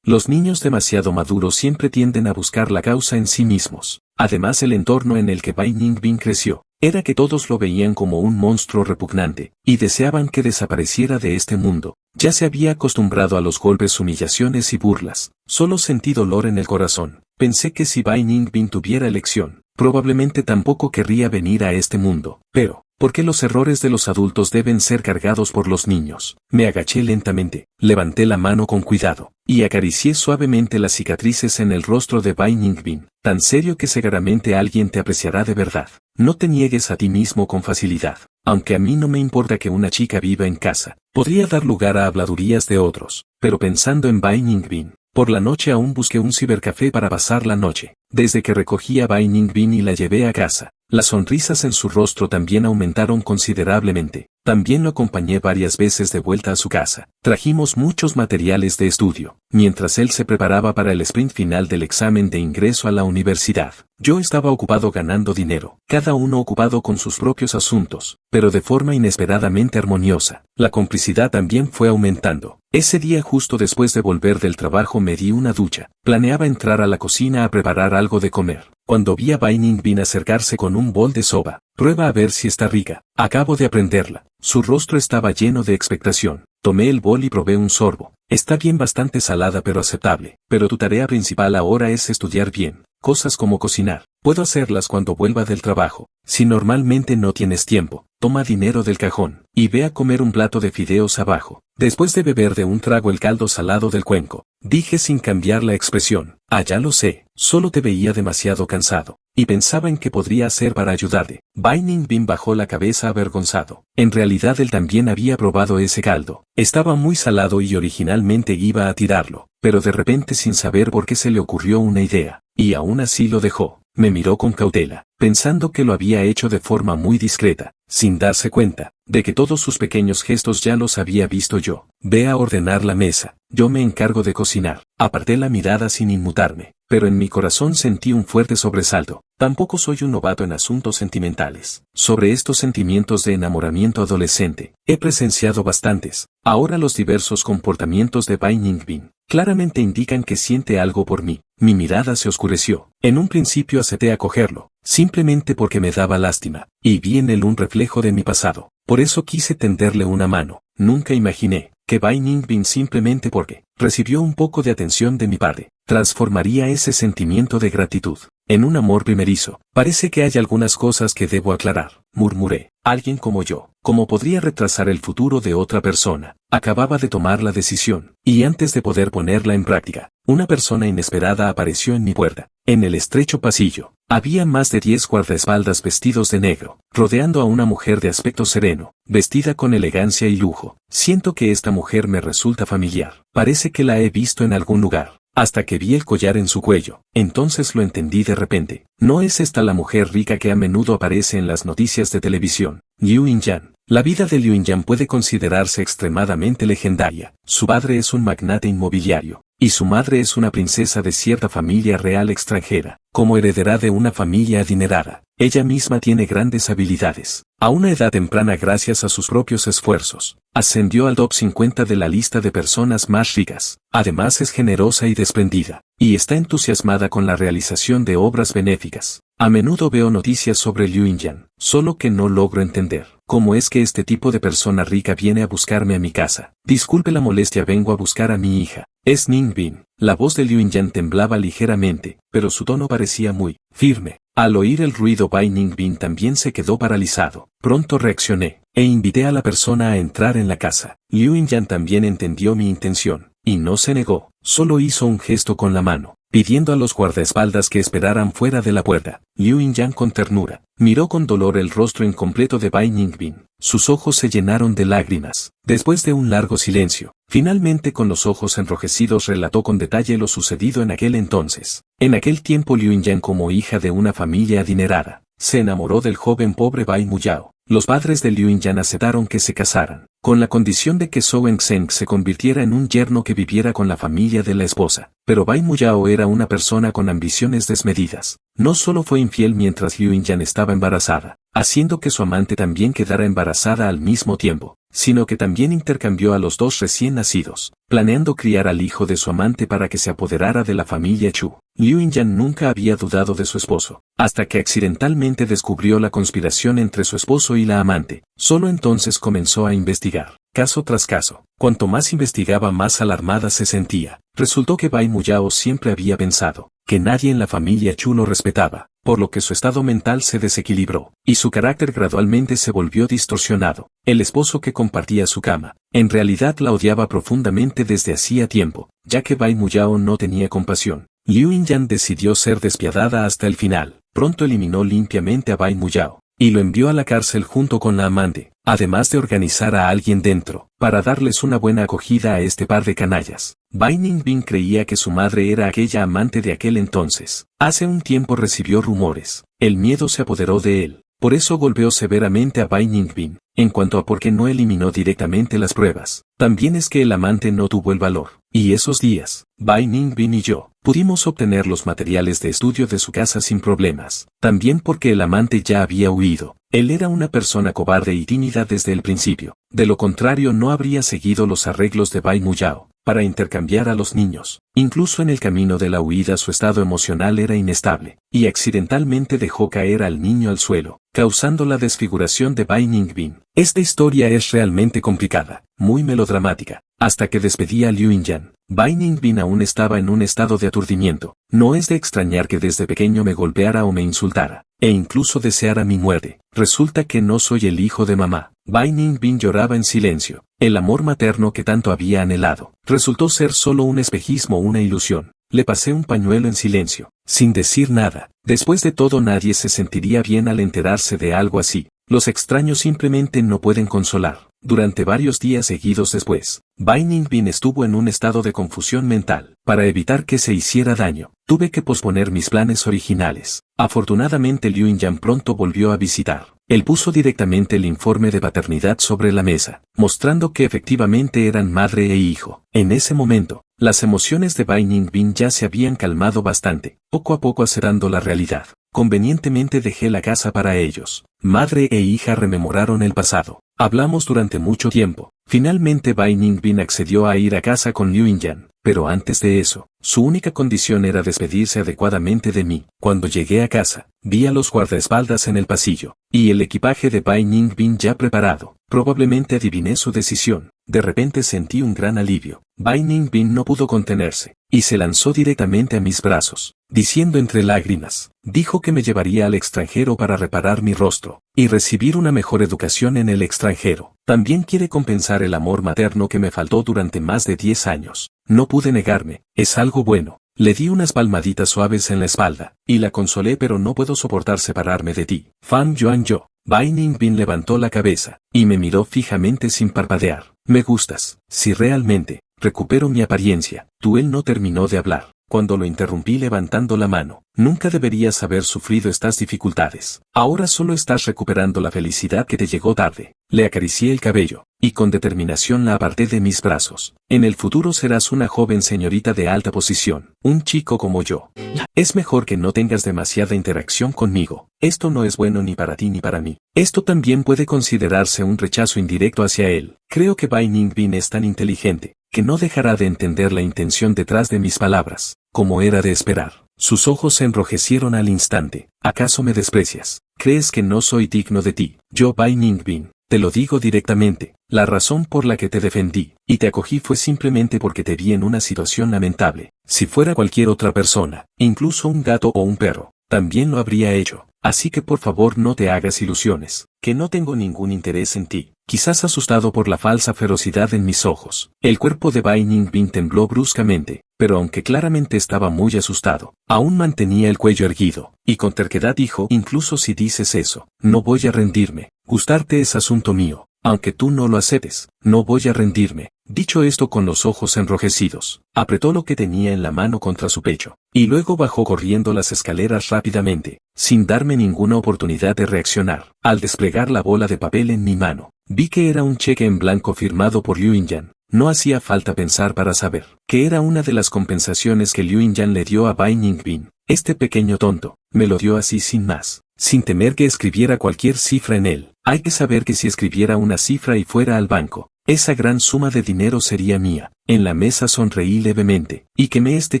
Los niños demasiado maduros siempre tienden a buscar la causa en sí mismos. Además, el entorno en el que Van Eyck creció, era que todos lo veían como un monstruo repugnante, y deseaban que desapareciera de este mundo. Ya se había acostumbrado a los golpes, humillaciones y burlas. Solo sentí dolor en el corazón. Pensé que si Van Eyck tuviera elección, probablemente tampoco querría venir a este mundo. Pero, ¿por qué los errores de los adultos deben ser cargados por los niños? Me agaché lentamente, levanté la mano con cuidado, y acaricié suavemente las cicatrices en el rostro de Van Eyck. Tan serio que seguramente alguien te apreciará de verdad. No te niegues a ti mismo con facilidad. Aunque a mí no me importa que una chica viva en casa, podría dar lugar a habladurías de otros. Pero pensando en Van Eyck, por la noche aún busqué un cibercafé para pasar la noche. Desde que recogí a Van Eyck y la llevé a casa, Las sonrisas en su rostro también aumentaron considerablemente. También lo acompañé varias veces de vuelta a su casa. Trajimos muchos materiales de estudio, mientras él se preparaba para el sprint final del examen de ingreso a la universidad. Yo estaba ocupado ganando dinero, cada uno ocupado con sus propios asuntos, pero de forma inesperadamente armoniosa. La complicidad también fue aumentando. Ese día, justo después de volver del trabajo, me di una ducha. Planeaba entrar a la cocina a preparar algo de comer, cuando vi a Bai Ningbin acercarse con un bol de soba. Prueba a ver si está rica. Acabo de aprenderla. Su rostro estaba lleno de expectación. Tomé el bol y probé un sorbo. Está bien, bastante salada pero aceptable. Pero tu tarea principal ahora es estudiar bien. Cosas como cocinar. Puedo hacerlas cuando vuelva del trabajo. Si normalmente no tienes tiempo, toma dinero del cajón y ve a comer un plato de fideos abajo. Después de beber de un trago el caldo salado del cuenco, dije sin cambiar la expresión: ah, ya lo sé, solo te veía demasiado cansado, y pensaba en qué podría hacer para ayudarte. Bai Ningbin bajó la cabeza avergonzado. En realidad él también había probado ese caldo. Estaba muy salado y originalmente iba a tirarlo, pero de repente, sin saber por qué, se le ocurrió una idea, y aún así lo dejó. Me miró con cautela, pensando que lo había hecho de forma muy discreta, sin darse cuenta de que todos sus pequeños gestos ya los había visto yo. Ve a ordenar la mesa, yo me encargo de cocinar. Aparté la mirada sin inmutarme, pero en mi corazón sentí un fuerte sobresalto. Tampoco soy un novato en asuntos sentimentales. Sobre estos sentimientos de enamoramiento adolescente, he presenciado bastantes. Ahora los diversos comportamientos de Bai Ningbin claramente indican que siente algo por mí. Mi mirada se oscureció. En un principio acepté acogerlo, simplemente porque me daba lástima, y vi en él un reflejo de mi pasado. Por eso quise tenderle una mano. Nunca imaginé que Bai Ningbin, simplemente porque recibió un poco de atención de mi parte, transformaría ese sentimiento de gratitud en un amor primerizo. Parece que hay algunas cosas que debo aclarar, murmuré. Alguien como yo, ¿cómo podría retrasar el futuro de otra persona? Acababa de tomar la decisión, y antes de poder ponerla en práctica, una persona inesperada apareció en mi puerta. En el estrecho pasillo, había más de 10 guardaespaldas vestidos de negro, rodeando a una mujer de aspecto sereno, vestida con elegancia y lujo. Siento que esta mujer me resulta familiar. Parece que la he visto en algún lugar. Hasta que vi el collar en su cuello, entonces lo entendí de repente. ¿No es esta la mujer rica que a menudo aparece en las noticias de televisión? Liu Yinyan. La vida de Liu Yinyan puede considerarse extremadamente legendaria. Su padre es un magnate inmobiliario, y su madre es una princesa de cierta familia real extranjera. Como heredera de una familia adinerada, ella misma tiene grandes habilidades. A una edad temprana, gracias a sus propios esfuerzos, ascendió al top 50 de la lista de personas más ricas. Además es generosa y desprendida, y está entusiasmada con la realización de obras benéficas. A menudo veo noticias sobre Liu Yinyan, solo que no logro entender cómo es que este tipo de persona rica viene a buscarme a mi casa. Disculpe la molestia, vengo a buscar a mi hija. Es Ningbin. La voz de Liu Yinyan temblaba ligeramente, pero su tono parecía muy firme. Al oír el ruido, Bai Ningbin también se quedó paralizado. Pronto reaccioné, e invité a la persona a entrar en la casa. Liu Yinyan también entendió mi intención, y no se negó, solo hizo un gesto con la mano, pidiendo a los guardaespaldas que esperaran fuera de la puerta. Liu Yinyan, con ternura, miró con dolor el rostro incompleto de Bai Ningbin. Sus ojos se llenaron de lágrimas. Después de un largo silencio, finalmente, con los ojos enrojecidos, relató con detalle lo sucedido en aquel entonces. En aquel tiempo, Liu Yinyan, como hija de una familia adinerada, se enamoró del joven pobre Bai Muyao. Los padres de Liu Yinyan aceptaron que se casaran, con la condición de que Zhou Enxing se convirtiera en un yerno que viviera con la familia de la esposa. Pero Bai Muyao era una persona con ambiciones desmedidas. No solo fue infiel mientras Liu Yinyan estaba embarazada, haciendo que su amante también quedara embarazada al mismo tiempo, sino que también intercambió a los dos recién nacidos, planeando criar al hijo de su amante para que se apoderara de la familia Chu. Liu Yinyan nunca había dudado de su esposo, hasta que accidentalmente descubrió la conspiración entre su esposo y la amante. Solo entonces comenzó a investigar, caso tras caso. Cuanto más investigaba, más alarmada se sentía. Resultó que Bai Muyao siempre había pensado que nadie en la familia Chu lo respetaba, por lo que su estado mental se desequilibró, y su carácter gradualmente se volvió distorsionado. El esposo que compartía su cama, en realidad la odiaba profundamente desde hacía tiempo, ya que Bai Muyao no tenía compasión. Liu Yinyan decidió ser despiadada hasta el final. Pronto eliminó limpiamente a Bai Muyao, y lo envió a la cárcel junto con la amante, además de organizar a alguien dentro, para darles una buena acogida a este par de canallas. Bai Ningbin creía que su madre era aquella amante de aquel entonces. Hace un tiempo recibió rumores. El miedo se apoderó de él. Por eso golpeó severamente a Bai Ningbin. En cuanto a por qué no eliminó directamente las pruebas, también es que el amante no tuvo el valor. Y esos días, Bai Ningbin y yo pudimos obtener los materiales de estudio de su casa sin problemas. También porque el amante ya había huido. Él era una persona cobarde y tímida desde el principio. De lo contrario no habría seguido los arreglos de Bai Muyao para intercambiar a los niños. Incluso en el camino de la huida su estado emocional era inestable, y accidentalmente dejó caer al niño al suelo, causando la desfiguración de Bai Ningbin. Esta historia es realmente complicada, muy melodramática. Hasta que despedí a Liu Yinyan, Bai Ningbin aún estaba en un estado de aturdimiento. No es de extrañar que desde pequeño me golpeara o me insultara, e incluso deseara mi muerte. Resulta que no soy el hijo de mamá. Bai Ningbin lloraba en silencio. El amor materno que tanto había anhelado resultó ser solo un espejismo, una ilusión. Le pasé un pañuelo en silencio, sin decir nada. Después de todo nadie se sentiría bien al enterarse de algo así. Los extraños simplemente no pueden consolar. Durante varios días seguidos después, Bai Ningbin estuvo en un estado de confusión mental. Para evitar que se hiciera daño, tuve que posponer mis planes originales. Afortunadamente Liu Yinyan pronto volvió a visitar. Él puso directamente el informe de paternidad sobre la mesa, mostrando que efectivamente eran madre e hijo. En ese momento, las emociones de Bai Ningbin ya se habían calmado bastante, poco a poco aceptando la realidad. Convenientemente dejé la casa para ellos. Madre e hija rememoraron el pasado. Hablamos durante mucho tiempo. Finalmente Bai Ningbin accedió a ir a casa con Liu Yinyan, pero antes de eso, su única condición era despedirse adecuadamente de mí. Cuando llegué a casa, vi a los guardaespaldas en el pasillo, y el equipaje de Bai Ningbin ya preparado. Probablemente adiviné su decisión. De repente sentí un gran alivio. Bai Ningbin no pudo contenerse, y se lanzó directamente a mis brazos, diciendo entre lágrimas, dijo que me llevaría al extranjero para reparar mi rostro, y recibir una mejor educación en el extranjero. También quiere compensar el amor materno que me faltó durante más de 10 años. No pude negarme, es algo bueno. Le di unas palmaditas suaves en la espalda, y la consolé, pero no puedo soportar separarme de ti. Fan Yuan yo. Bai Ningbin levantó la cabeza, y me miró fijamente sin parpadear. Me gustas. Si realmente recupero mi apariencia. Él no terminó de hablar, cuando lo interrumpí levantando la mano. Nunca deberías haber sufrido estas dificultades. Ahora solo estás recuperando la felicidad que te llegó tarde. Le acaricié el cabello, y con determinación la aparté de mis brazos. En el futuro serás una joven señorita de alta posición, un chico como yo. Es mejor que no tengas demasiada interacción conmigo. Esto no es bueno ni para ti ni para mí. Esto también puede considerarse un rechazo indirecto hacia él. Creo que Bai Ningbin es tan inteligente, que no dejará de entender la intención detrás de mis palabras, como era de esperar. Sus ojos se enrojecieron al instante. ¿Acaso me desprecias? ¿Crees que no soy digno de ti? Yo, Bai Ningbin, te lo digo directamente, la razón por la que te defendí y te acogí fue simplemente porque te vi en una situación lamentable. Si fuera cualquier otra persona, incluso un gato o un perro, también lo habría hecho. Así que por favor no te hagas ilusiones, que no tengo ningún interés en ti. Quizás asustado por la falsa ferocidad en mis ojos. El cuerpo de Bai Ningbin tembló bruscamente, pero aunque claramente estaba muy asustado, aún mantenía el cuello erguido, y con terquedad dijo, incluso si dices eso, no voy a rendirme. Gustarte es asunto mío, aunque tú no lo aceptes, no voy a rendirme. Dicho esto con los ojos enrojecidos, apretó lo que tenía en la mano contra su pecho, y luego bajó corriendo las escaleras rápidamente, sin darme ninguna oportunidad de reaccionar. Al desplegar la bola de papel en mi mano, vi que era un cheque en blanco firmado por Liu Yinyan. No hacía falta pensar para saber que era una de las compensaciones que Liu Yinyan le dio a Bai Ningbin. Este pequeño tonto, me lo dio así sin más, sin temer que escribiera cualquier cifra en él. Hay que saber que si escribiera una cifra y fuera al banco, esa gran suma de dinero sería mía. En la mesa sonreí levemente, y quemé este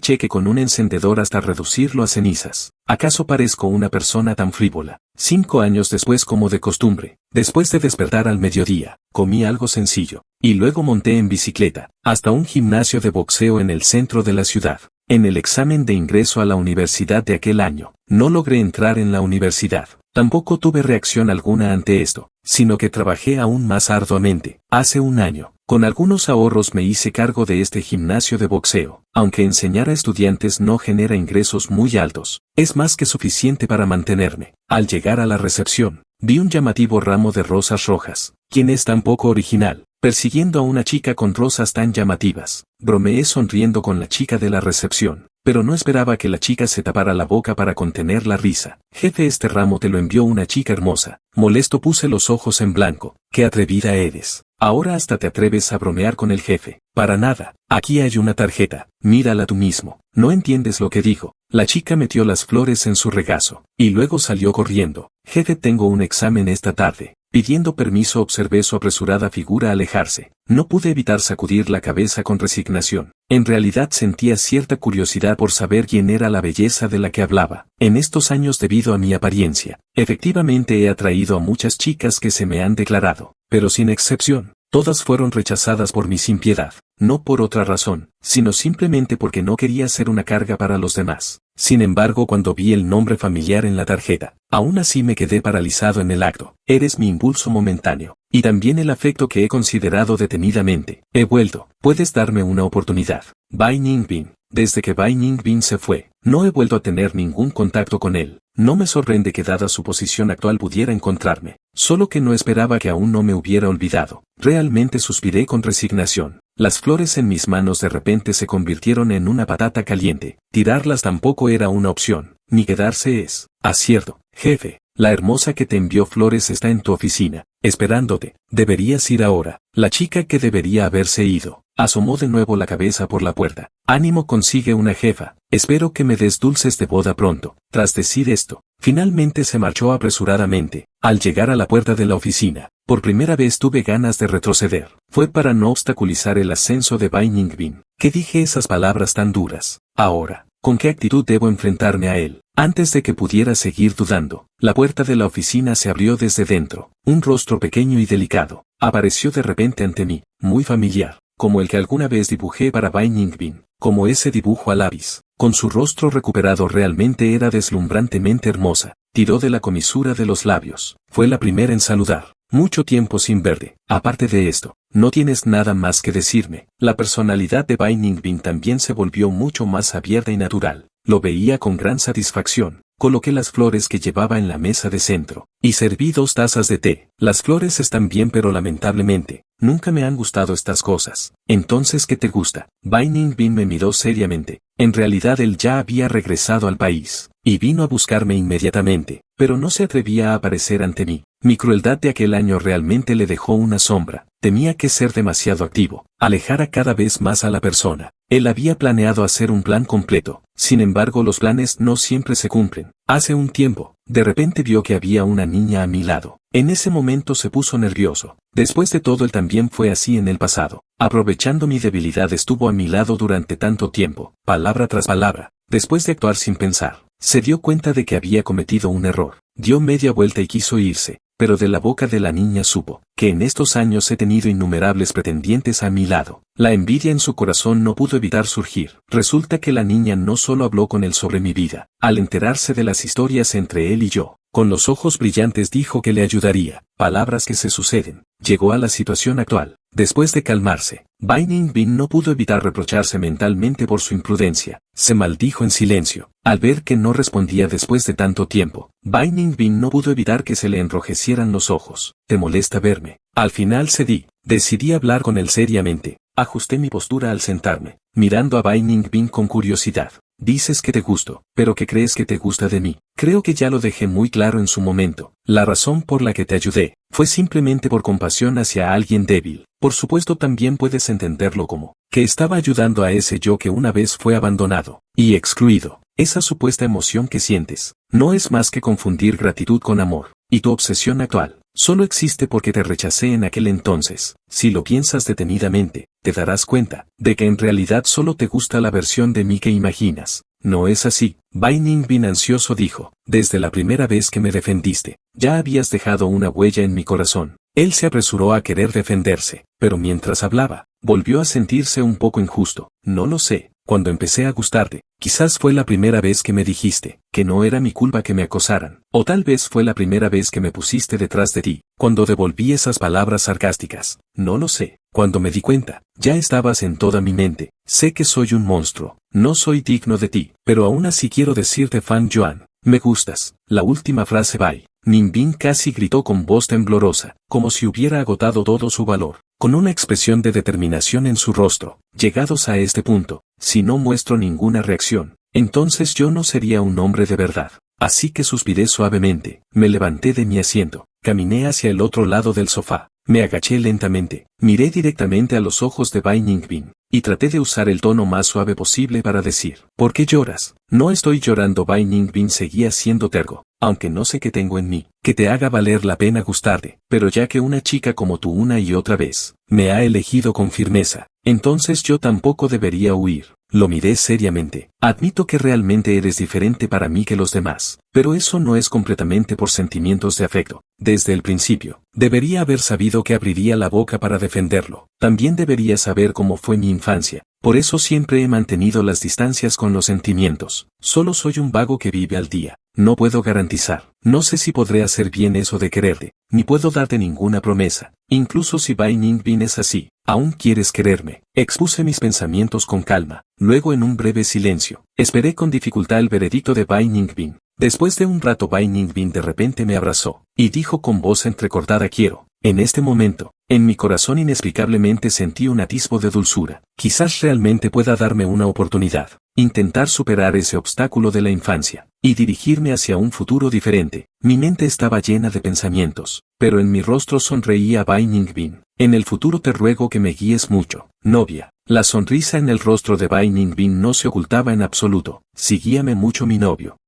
cheque con un encendedor hasta reducirlo a cenizas. ¿Acaso parezco una persona tan frívola? 5 años después, como de costumbre, después de despertar al mediodía, comí algo sencillo, y luego monté en bicicleta, hasta un gimnasio de boxeo en el centro de la ciudad. En el examen de ingreso a la universidad de aquel año, no logré entrar en la universidad. Tampoco tuve reacción alguna ante esto, sino que trabajé aún más arduamente. Hace un año, con algunos ahorros me hice cargo de este gimnasio de boxeo. Aunque enseñar a estudiantes no genera ingresos muy altos, es más que suficiente para mantenerme. Al llegar a la recepción, vi un llamativo ramo de rosas rojas. ¿Quién es tan poco original, persiguiendo a una chica con rosas tan llamativas? Bromeé sonriendo con la chica de la recepción. pero no esperaba que la chica se tapara la boca para contener la risa. Jefe, este ramo te lo envió una chica hermosa. Molesto puse los ojos en blanco. Qué atrevida eres. Ahora hasta te atreves a bromear con el jefe. Para nada. Aquí hay una tarjeta. Mírala tú mismo. No entiendes lo que dijo. La chica metió las flores en su regazo, y luego salió corriendo. Jefe, tengo un examen esta tarde. Pidiendo permiso observé su apresurada figura alejarse. No pude evitar sacudir la cabeza con resignación. En realidad sentía cierta curiosidad por saber quién era la belleza de la que hablaba. En estos años, debido a mi apariencia, efectivamente he atraído a muchas chicas que se me han declarado, pero sin excepción, todas fueron rechazadas por mi sin piedad. No por otra razón, sino simplemente porque no quería ser una carga para los demás. Sin embargo, cuando vi el nombre familiar en la tarjeta, aún así me quedé paralizado en el acto. Eres mi impulso momentáneo, y también el afecto que he considerado detenidamente. He vuelto. Puedes darme una oportunidad. Bai Ningbin. Desde que Bai Ningbin se fue, no he vuelto a tener ningún contacto con él. No me sorprende que dada su posición actual pudiera encontrarme, solo que no esperaba que aún no me hubiera olvidado. Realmente suspiré con resignación. Las flores en mis manos de repente se convirtieron en una patata caliente. Tirarlas tampoco era una opción, ni quedarse es. Acierto, jefe. La hermosa que te envió flores está en tu oficina, esperándote. Deberías ir ahora. La chica que debería haberse ido, asomó de nuevo la cabeza por la puerta. Ánimo, consigue una jefa. Espero que me des dulces de boda pronto. Tras decir esto, finalmente se marchó apresuradamente. Al llegar a la puerta de la oficina, por primera vez tuve ganas de retroceder. Fue para no obstaculizar el ascenso de Bai Ningbin que dije esas palabras tan duras. Ahora, ¿con qué actitud debo enfrentarme a él? Antes de que pudiera seguir dudando, la puerta de la oficina se abrió desde dentro. Un rostro pequeño y delicado apareció de repente ante mí, muy familiar, como el que alguna vez dibujé para Bai Ningbin, como ese dibujo a lápiz. Con su rostro recuperado realmente era deslumbrantemente hermosa. Tiró de la comisura de los labios. Fue la primera en saludar. Mucho tiempo sin verte. Aparte de esto, no tienes nada más que decirme. La personalidad de Bai Ningbin también se volvió mucho más abierta y natural. Lo veía con gran satisfacción. Coloqué las flores que llevaba en la mesa de centro, y serví 2 tazas de té. Las flores están bien, pero lamentablemente, nunca me han gustado estas cosas. Entonces, ¿qué te gusta? Bai Ningbin me miró seriamente. En realidad él ya había regresado al país, y vino a buscarme inmediatamente, pero no se atrevía a aparecer ante mí. Mi crueldad de aquel año realmente le dejó una sombra. Temía que ser demasiado activo alejara cada vez más a la persona. Él había planeado hacer un plan completo. Sin embargo, los planes no siempre se cumplen. Hace un tiempo, de repente vio que había una niña a mi lado. En ese momento se puso nervioso. Después de todo, él también fue así en el pasado. Aprovechando mi debilidad, estuvo a mi lado durante tanto tiempo, palabra tras palabra. Después de actuar sin pensar, se dio cuenta de que había cometido un error. Dio media vuelta y quiso irse, pero de la boca de la niña supo que en estos años he tenido innumerables pretendientes a mi lado. La envidia en su corazón no pudo evitar surgir. Resulta que la niña no solo habló con él sobre mi vida, al enterarse de las historias entre él y yo, con los ojos brillantes dijo que le ayudaría. Palabras que se suceden. Llegó a la situación actual. Después de calmarse, Bai Ningbin no pudo evitar reprocharse mentalmente por su imprudencia. Se maldijo en silencio. Al ver que no respondía después de tanto tiempo, Bai Ningbin no pudo evitar que se le enrojecieran los ojos. ¿Te molesta verme? Al final cedí. Decidí hablar con él seriamente. Ajusté mi postura al sentarme, mirando a Bai Ningbin con curiosidad. Dices que te gusto, pero ¿qué crees que te gusta de mí? Creo que ya lo dejé muy claro en su momento. La razón por la que te ayudé fue simplemente por compasión hacia alguien débil. Por supuesto, también puedes entenderlo como que estaba ayudando a ese yo que una vez fue abandonado y excluido. Esa supuesta emoción que sientes no es más que confundir gratitud con amor, y tu obsesión actual solo existe porque te rechacé en aquel entonces. Si lo piensas detenidamente, te darás cuenta de que en realidad solo te gusta la versión de mí que imaginas. No es así. Bai Ningbin ansioso dijo, desde la primera vez que me defendiste, ya habías dejado una huella en mi corazón. Él se apresuró a querer defenderse, pero mientras hablaba, volvió a sentirse un poco injusto. No lo sé. Cuando empecé a gustarte, quizás fue la primera vez que me dijiste que no era mi culpa que me acosaran, o tal vez fue la primera vez que me pusiste detrás de ti, cuando devolví esas palabras sarcásticas. No lo sé. Cuando me di cuenta, ya estabas en toda mi mente. Sé que soy un monstruo, no soy digno de ti, pero aún así quiero decirte, Fan Yuan, me gustas. La última frase Bai Ningbin casi gritó con voz temblorosa, como si hubiera agotado todo su valor. con una expresión de determinación en su rostro. Llegados a este punto, si no muestro ninguna reacción, entonces yo no sería un hombre de verdad. Así que suspiré suavemente, me levanté de mi asiento, caminé hacia el otro lado del sofá, me agaché lentamente, miré directamente a los ojos de Bai Ningbin, y traté de usar el tono más suave posible para decir, ¿por qué lloras? No estoy llorando. Bai Ningbin seguía siendo terco, aunque no sé qué tengo en mí, que te haga valer la pena gustarte, pero ya que una chica como tú una y otra vez, me ha elegido con firmeza, entonces yo tampoco debería huir. Lo miré seriamente. Admito que realmente eres diferente para mí que los demás, pero eso no es completamente por sentimientos de afecto. Desde el principio, debería haber sabido que abriría la boca para defenderlo. También debería saber cómo fue mi infancia. Por eso siempre he mantenido las distancias con los sentimientos. Solo soy un vago que vive al día. No puedo garantizar. No sé si podré hacer bien eso de quererte, ni puedo darte ninguna promesa. Incluso si Bai Ningbin es así, ¿aún quieres quererme? Expuse mis pensamientos con calma. Luego en un breve silencio, esperé con dificultad el veredicto de Bai Ningbin. Después de un rato Bai Ningbin de repente me abrazó, y dijo con voz entrecortada quiero. En este momento, en mi corazón inexplicablemente sentí un atisbo de dulzura. Quizás realmente pueda darme una oportunidad, intentar superar ese obstáculo de la infancia, y dirigirme hacia un futuro diferente. Mi mente estaba llena de pensamientos, pero en mi rostro sonreía Bai Ningbin. En el futuro te ruego que me guíes mucho, novia. La sonrisa en el rostro de Bai Ningbin no se ocultaba en absoluto. Sí, guíame mucho mi novio.